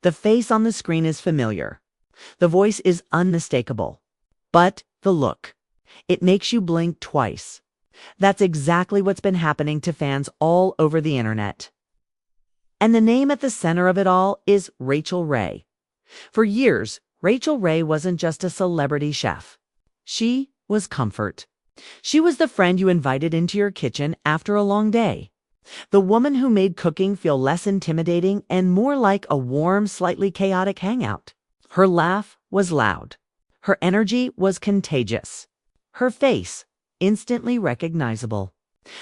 The face on the screen is familiar. The voice is unmistakable. But the look, it makes you blink twice. That's exactly what's been happening to fans all over the internet. And the name at the center of it all is Rachel Ray. For years, Rachel Ray wasn't just a celebrity chef. She was comfort. She was the friend you invited into your kitchen after a long day. The woman who made cooking feel less intimidating and more like a warm, slightly chaotic hangout. Her laugh was loud. Her energy was contagious. Her face, instantly recognizable.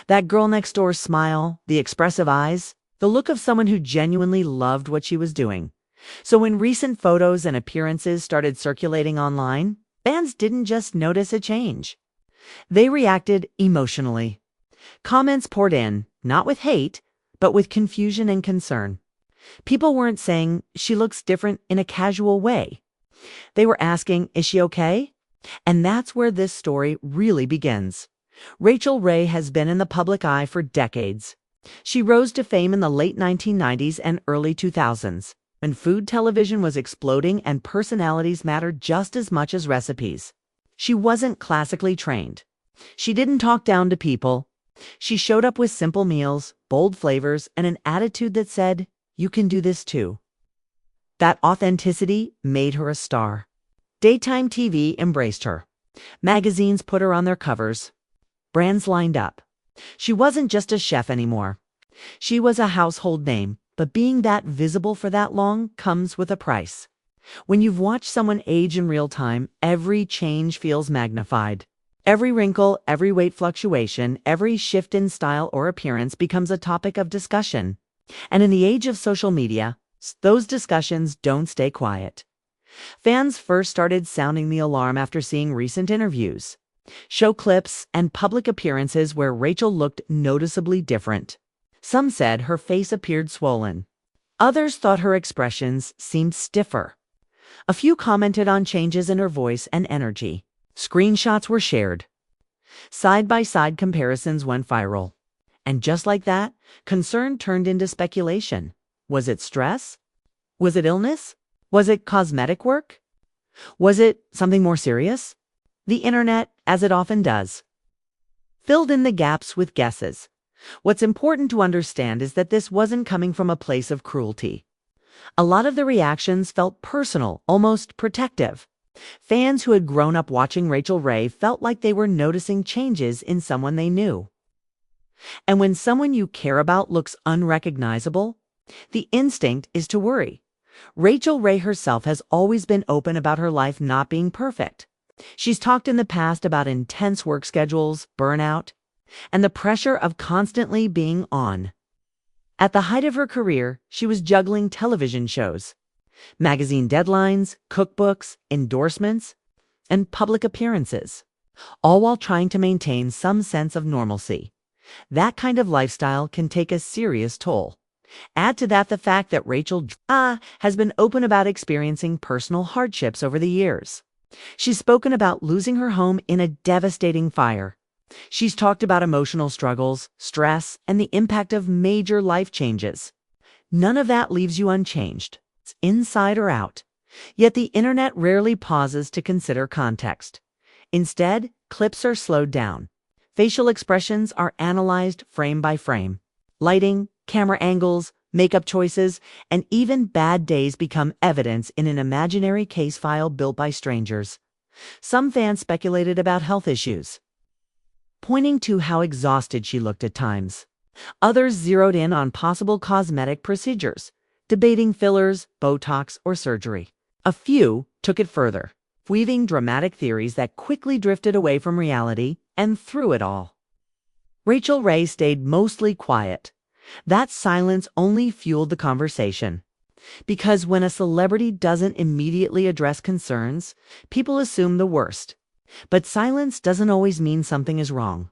That girl next door's smile, the expressive eyes, the look of someone who genuinely loved what she was doing. So when recent photos and appearances started circulating online, fans didn't just notice a change. They reacted emotionally. Comments poured in, not with hate, but with confusion and concern. People weren't saying, "She looks different," in a casual way. They were asking, "Is she okay?" And that's where this story really begins. Rachel Ray has been in the public eye for decades. She rose to fame in the late 1990s and early 2000s, when food television was exploding and personalities mattered just as much as recipes. She wasn't classically trained. She didn't talk down to people. She showed up with simple meals, bold flavors, and an attitude that said, "You can do this too." That authenticity made her a star. Daytime TV embraced her. Magazines put her on their covers. Brands lined up. She wasn't just a chef anymore. She was a household name, but being that visible for that long comes with a price. When you've watched someone age in real time, every change feels magnified. Every wrinkle, every weight fluctuation, every shift in style or appearance becomes a topic of discussion. And in the age of social media, those discussions don't stay quiet. Fans first started sounding the alarm after seeing recent interviews, show clips, and public appearances where Rachel looked noticeably different. Some said her face appeared swollen. Others thought her expressions seemed stiffer. A few commented on changes in her voice and energy. Screenshots were shared. Side-by-side comparisons went viral. And just like that, concern turned into speculation. Was it stress? Was it illness? Was it cosmetic work? Was it something more serious? The internet, as it often does, filled in the gaps with guesses. What's important to understand is that this wasn't coming from a place of cruelty. A lot of the reactions felt personal, almost protective. Fans who had grown up watching Rachel Ray felt like they were noticing changes in someone they knew. And when someone you care about looks unrecognizable, the instinct is to worry. Rachel Ray herself has always been open about her life not being perfect. She's talked in the past about intense work schedules, burnout, and the pressure of constantly being on. At the height of her career, she was juggling television shows, magazine deadlines, cookbooks, endorsements, and public appearances, all while trying to maintain some sense of normalcy. That kind of lifestyle can take a serious toll. Add to that the fact that Rachel has been open about experiencing personal hardships over the years. She's spoken about losing her home in a devastating fire. She's talked about emotional struggles, stress, and the impact of major life changes. None of that leaves you unchanged. It's inside or out. Yet the internet rarely pauses to consider context. Instead, clips are slowed down. Facial expressions are analyzed frame by frame. Lighting, camera angles, makeup choices, and even bad days become evidence in an imaginary case file built by strangers. Some fans speculated about health issues, pointing to how exhausted she looked at times. Others zeroed in on possible cosmetic procedures, debating fillers, Botox, or surgery. A few took it further, weaving dramatic theories that quickly drifted away from reality. And through it all, Rachel Ray stayed mostly quiet. That silence only fueled the conversation. Because when a celebrity doesn't immediately address concerns, people assume the worst. But silence doesn't always mean something is wrong.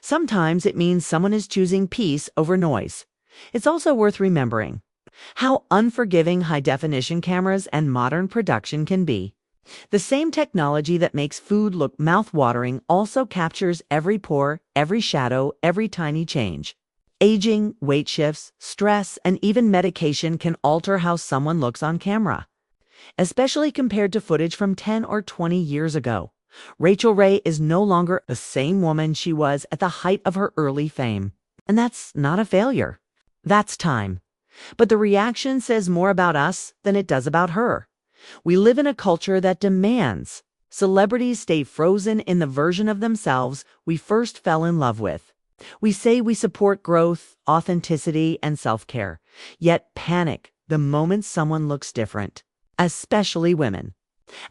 Sometimes it means someone is choosing peace over noise. It's also worth remembering how unforgiving high-definition cameras and modern production can be. The same technology that makes food look mouth-watering also captures every pore, every shadow, every tiny change. Aging, weight shifts, stress, and even medication can alter how someone looks on camera, especially compared to footage from 10 or 20 years ago. Rachel Ray is no longer the same woman she was at the height of her early fame. And that's not a failure. That's time. But the reaction says more about us than it does about her. We live in a culture that demands celebrities stay frozen in the version of themselves we first fell in love with. We say we support growth, authenticity, and self-care, yet panic the moment someone looks different, especially women.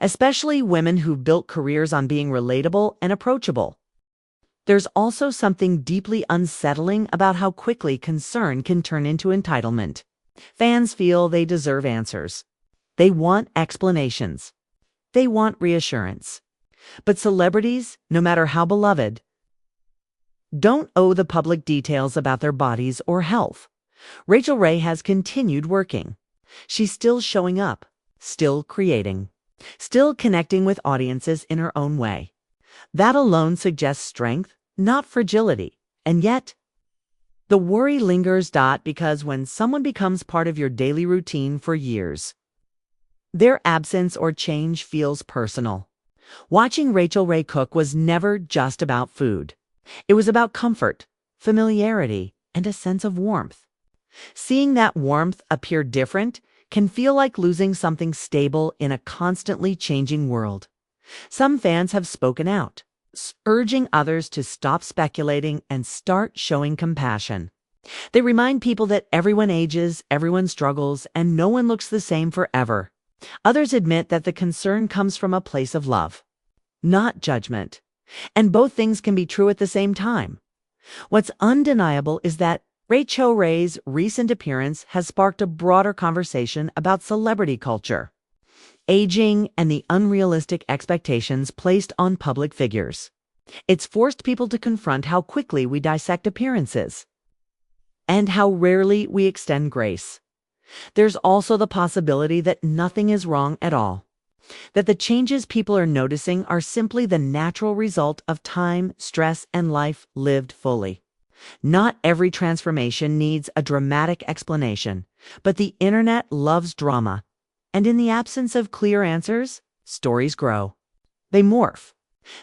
Especially women who've built careers on being relatable and approachable. There's also something deeply unsettling about how quickly concern can turn into entitlement. Fans feel they deserve answers. They want explanations. They want reassurance. But celebrities, no matter how beloved, don't owe the public details about their bodies or health. Rachel Ray has continued working. She's still showing up, still creating, still connecting with audiences in her own way. That alone suggests strength, not fragility. And yet, the worry lingers because when someone becomes part of your daily routine for years, their absence or change feels personal. Watching Rachel Ray cook was never just about food. It was about comfort, familiarity, and a sense of warmth. Seeing that warmth appear different can feel like losing something stable in a constantly changing world. Some fans have spoken out, urging others to stop speculating and start showing compassion. They remind people that everyone ages, everyone struggles, and no one looks the same forever. Others admit that the concern comes from a place of love, not judgment. And both things can be true at the same time. What's undeniable is that Rachel Ray's recent appearance has sparked a broader conversation about celebrity culture, aging, and the unrealistic expectations placed on public figures. It's forced people to confront how quickly we dissect appearances and how rarely we extend grace. There's also the possibility that nothing is wrong at all, that the changes people are noticing are simply the natural result of time, stress, and life lived fully. Not every transformation needs a dramatic explanation, but the internet loves drama. And in the absence of clear answers, stories grow. They morph.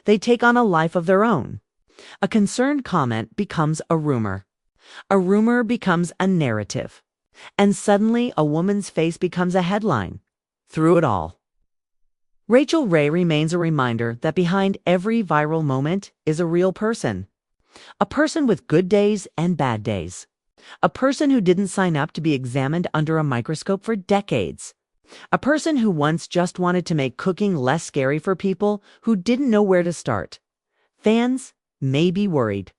They take on a life of their own. A concerned comment becomes a rumor. A rumor becomes a narrative. And suddenly a woman's face becomes a headline. Through it all, Rachel Ray remains a reminder that behind every viral moment is a real person. A person with good days and bad days. A person who didn't sign up to be examined under a microscope for decades. A person who once just wanted to make cooking less scary for people who didn't know where to start. Fans may be worried,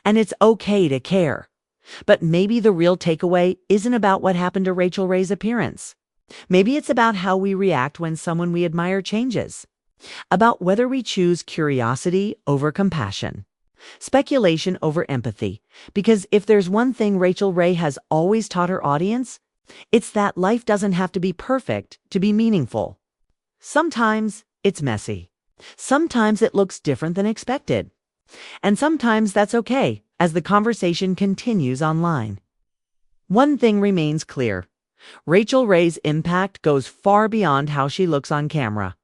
and it's okay to care. But maybe the real takeaway isn't about what happened to Rachel Ray's appearance. Maybe it's about how we react when someone we admire changes. About whether we choose curiosity over compassion. Speculation over empathy. Because if there's one thing Rachel Ray has always taught her audience, it's that life doesn't have to be perfect to be meaningful. Sometimes it's messy. Sometimes it looks different than expected. And sometimes that's okay, as the conversation continues online. One thing remains clear. Rachel Ray's impact goes far beyond how she looks on camera.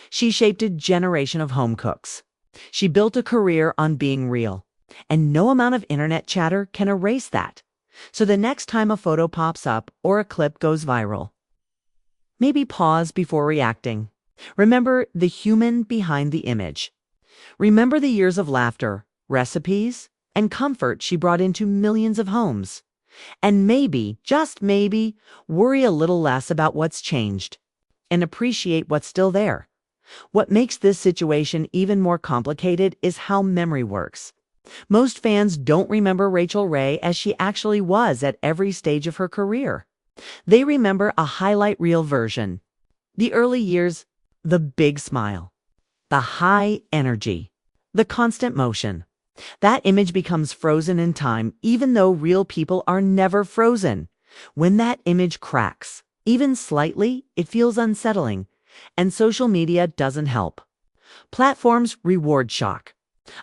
She shaped a generation of home cooks. She built a career on being real, and no amount of internet chatter can erase that. So the next time a photo pops up or a clip goes viral, maybe pause before reacting. Remember the human behind the image. Remember the years of laughter, recipes, and comfort she brought into millions of homes. And maybe, just maybe, worry a little less about what's changed and appreciate what's still there. What makes this situation even more complicated is how memory works. Most fans don't remember Rachel Ray as she actually was at every stage of her career. They remember a highlight reel version. The early years, the big smile, the high energy, the constant motion. That image becomes frozen in time, even though real people are never frozen. When that image cracks, even slightly, it feels unsettling. And social media doesn't help. Platforms reward shock.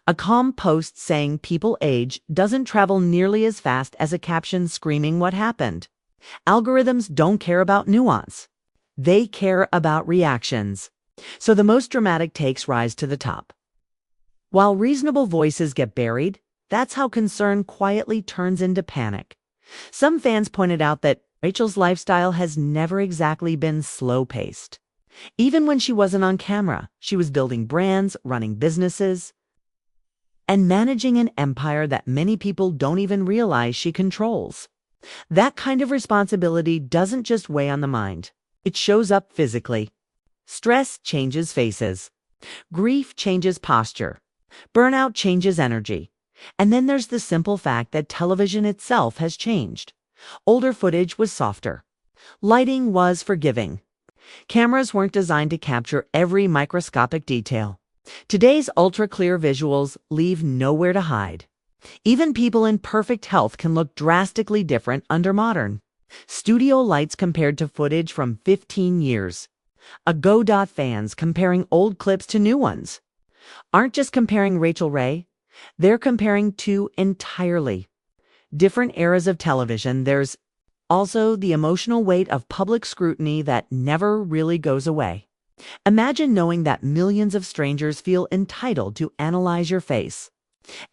A calm post saying people age doesn't travel nearly as fast as a caption screaming what happened. Algorithms don't care about nuance. They care about reactions. So the most dramatic takes rise to the top. While reasonable voices get buried, that's how concern quietly turns into panic. Some fans pointed out that Rachel's lifestyle has never exactly been slow-paced. Even when she wasn't on camera, she was building brands, running businesses, and managing an empire that many people don't even realize she controls. That kind of responsibility doesn't just weigh on the mind. It shows up physically. Stress changes faces. Grief changes posture. Burnout changes energy. And then there's the simple fact that television itself has changed. Older footage was softer. Lighting was forgiving. Cameras weren't designed to capture every microscopic detail. Today's ultra-clear visuals leave nowhere to hide. Even people in perfect health can look drastically different under modern studio lights compared to footage from 15 years ago. Fans comparing old clips to new ones aren't just comparing Rachel Ray, they're comparing two entirely different eras of television. There's also the emotional weight of public scrutiny that never really goes away. Imagine knowing that millions of strangers feel entitled to analyze your face.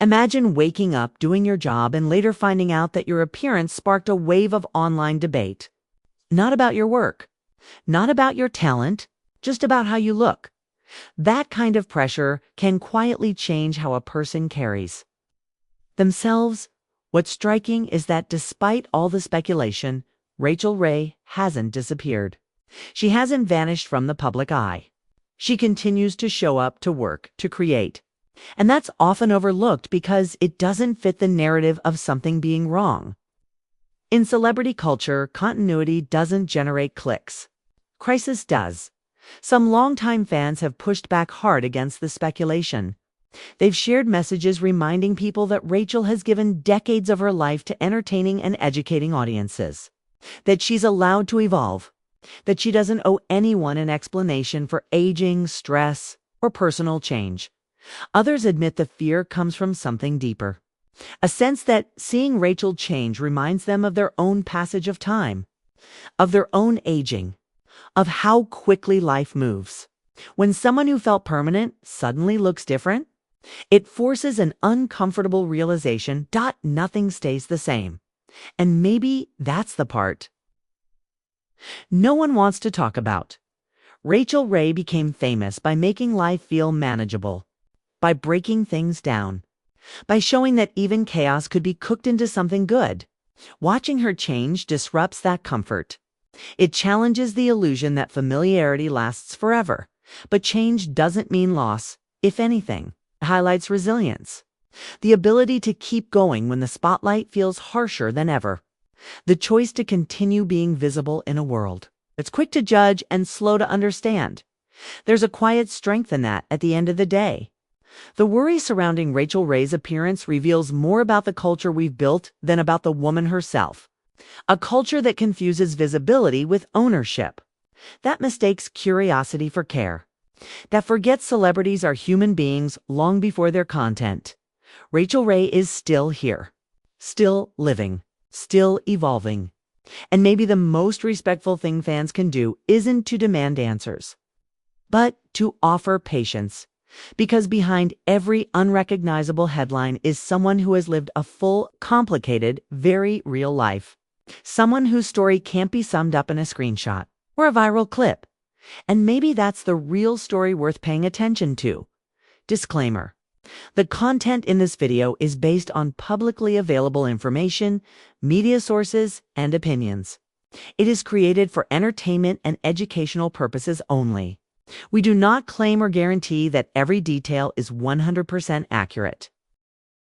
Imagine waking up, doing your job, and later finding out that your appearance sparked a wave of online debate. Not about your work, not about your talent, just about how you look. That kind of pressure can quietly change how a person carries themselves. What's striking is that despite all the speculation, Rachel Ray hasn't disappeared. She hasn't vanished from the public eye. She continues to show up, to work, to create. And that's often overlooked because it doesn't fit the narrative of something being wrong. In celebrity culture, continuity doesn't generate clicks. Crisis does. Some longtime fans have pushed back hard against the speculation. They've shared messages reminding people that Rachel has given decades of her life to entertaining and educating audiences, that she's allowed to evolve, that she doesn't owe anyone an explanation for aging, stress, or personal change. Others admit the fear comes from something deeper, a sense that seeing Rachel change reminds them of their own passage of time, of their own aging, of how quickly life moves. When someone who felt permanent suddenly looks different, it forces an uncomfortable realization. Nothing stays the same. And maybe that's the part no one wants to talk about. Rachel Ray became famous by making life feel manageable, by breaking things down, by showing that even chaos could be cooked into something good. Watching her change disrupts that comfort. It challenges the illusion that familiarity lasts forever. But change doesn't mean loss. If anything, it highlights resilience, the ability to keep going when the spotlight feels harsher than ever, the choice to continue being visible in a world that's quick to judge and slow to understand. There's a quiet strength in that at the end of the day. The worry surrounding Rachel Ray's appearance reveals more about the culture we've built than about the woman herself. A culture that confuses visibility with ownership, that mistakes curiosity for care, that forgets celebrities are human beings long before their content. Rachel Ray is still here, still living, still evolving. And maybe the most respectful thing fans can do isn't to demand answers, but to offer patience. Because behind every unrecognizable headline is someone who has lived a full, complicated, very real life. Someone whose story can't be summed up in a screenshot or a viral clip. And maybe that's the real story worth paying attention to. Disclaimer: the content in this video is based on publicly available information, media sources, and opinions. It is created for entertainment and educational purposes only. We do not claim or guarantee that every detail is 100% accurate.